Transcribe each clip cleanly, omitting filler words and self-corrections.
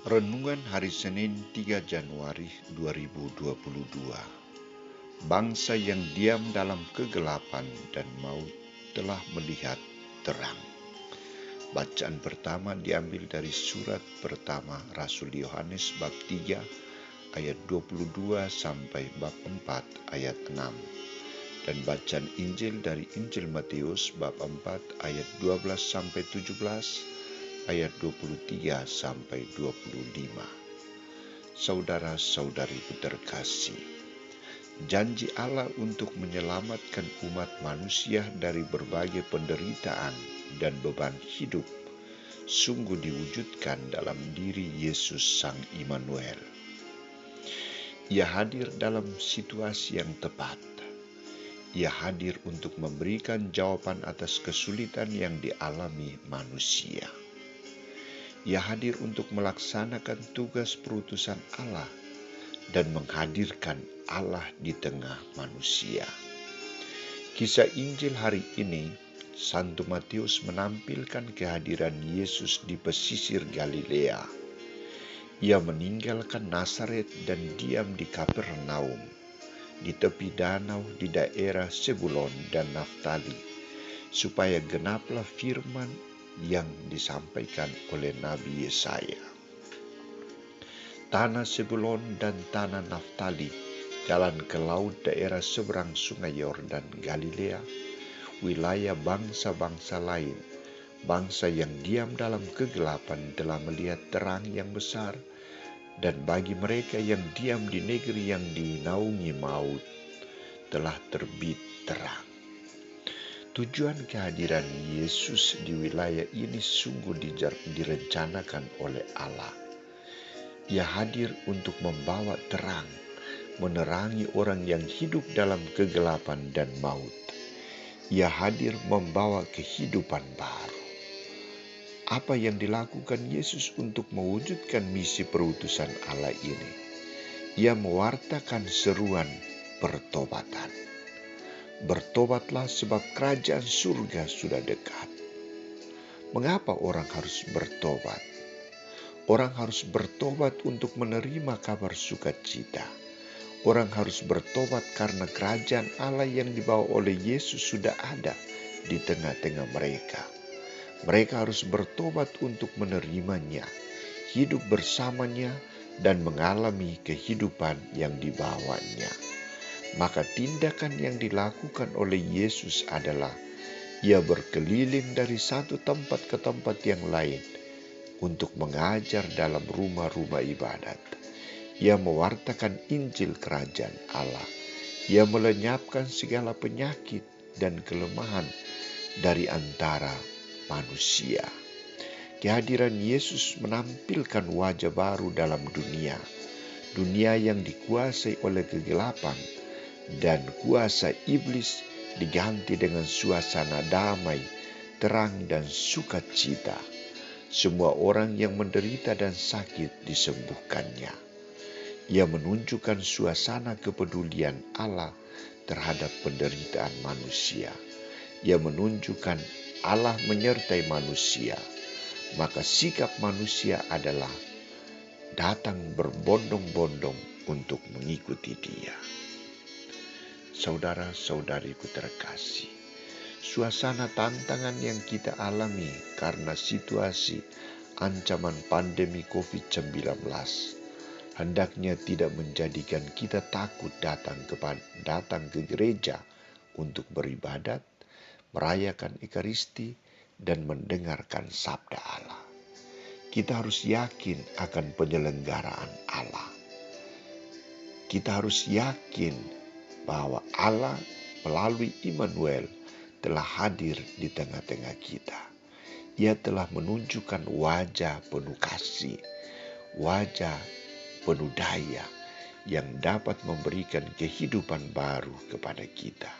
Renungan Hari Senin 3 Januari 2022. Bangsa yang diam dalam kegelapan dan maut telah melihat terang. Bacaan pertama diambil dari surat pertama Rasul Yohanes bab 3 ayat 22 sampai bab 4 ayat 6. Dan bacaan Injil dari Injil Matius bab 4 ayat 12 sampai 17, ayat 23 sampai 25. Saudara-saudariku terkasih, janji Allah untuk menyelamatkan umat manusia dari berbagai penderitaan dan beban hidup sungguh diwujudkan dalam diri Yesus Sang Immanuel. Ia hadir dalam situasi yang tepat. Ia hadir untuk memberikan jawaban atas kesulitan yang dialami manusia. Ia hadir untuk melaksanakan tugas perutusan Allah dan menghadirkan Allah di tengah manusia. Kisah Injil hari ini, Santo Matius menampilkan kehadiran Yesus di pesisir Galilea. Ia meninggalkan Nazaret dan diam di Kapernaum, di tepi danau di daerah Zebulon dan Naftali, supaya genaplah firman yang disampaikan oleh Nabi Yesaya. Tanah Zebulon dan tanah Naftali, jalan ke laut daerah seberang sungai Yordan Galilea, wilayah bangsa-bangsa lain, bangsa yang diam dalam kegelapan telah melihat terang yang besar, dan bagi mereka yang diam di negeri yang dinaungi maut, telah terbit terang. Tujuan kehadiran Yesus di wilayah ini sungguh direncanakan oleh Allah. Ia hadir untuk membawa terang, menerangi orang yang hidup dalam kegelapan dan maut. Ia hadir membawa kehidupan baru. Apa yang dilakukan Yesus untuk mewujudkan misi perutusan Allah ini? Ia mewartakan seruan pertobatan. Bertobatlah sebab kerajaan surga sudah dekat. Mengapa orang harus bertobat? Orang harus bertobat untuk menerima kabar sukacita. Orang harus bertobat karena kerajaan Allah yang dibawa oleh Yesus sudah ada di tengah-tengah mereka. Mereka harus bertobat untuk menerimanya, hidup bersamanya, dan mengalami kehidupan yang dibawanya. Maka tindakan yang dilakukan oleh Yesus adalah ia berkeliling dari satu tempat ke tempat yang lain untuk mengajar dalam rumah-rumah ibadat. Ia mewartakan Injil Kerajaan Allah. Ia melenyapkan segala penyakit dan kelemahan dari antara manusia. Kehadiran Yesus menampilkan wajah baru dalam dunia. Dunia yang dikuasai oleh kegelapan dan kuasa iblis diganti dengan suasana damai, terang dan sukacita. Semua orang yang menderita dan sakit disembuhkannya. Ia menunjukkan suasana kepedulian Allah terhadap penderitaan manusia. Ia menunjukkan Allah menyertai manusia. Maka sikap manusia adalah datang berbondong-bondong untuk mengikuti Dia. Saudara-saudariku terkasih, suasana tantangan yang kita alami karena situasi ancaman pandemi COVID-19 hendaknya tidak menjadikan kita takut datang ke gereja untuk beribadat, merayakan Ekaristi, dan mendengarkan sabda Allah. Kita harus yakin akan penyelenggaraan Allah. Kita harus yakin bahwa Allah melalui Immanuel telah hadir di tengah-tengah kita. Ia telah menunjukkan wajah penuh kasih, wajah penuh daya yang dapat memberikan kehidupan baru kepada kita.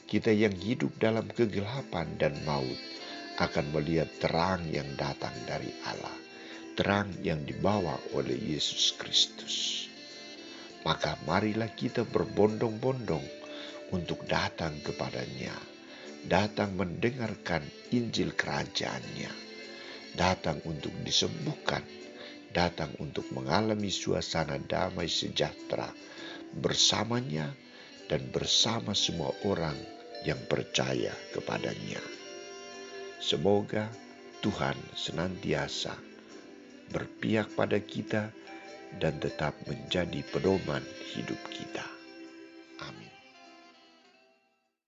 Kita yang hidup dalam kegelapan dan maut akan melihat terang yang datang dari Allah, terang yang dibawa oleh Yesus Kristus. Maka marilah kita berbondong-bondong untuk datang kepadanya, datang mendengarkan Injil Kerajaannya, datang untuk disembuhkan, datang untuk mengalami suasana damai sejahtera bersamanya dan bersama semua orang yang percaya kepadanya. Semoga Tuhan senantiasa berpihak pada kita dan tetap menjadi pedoman hidup kita.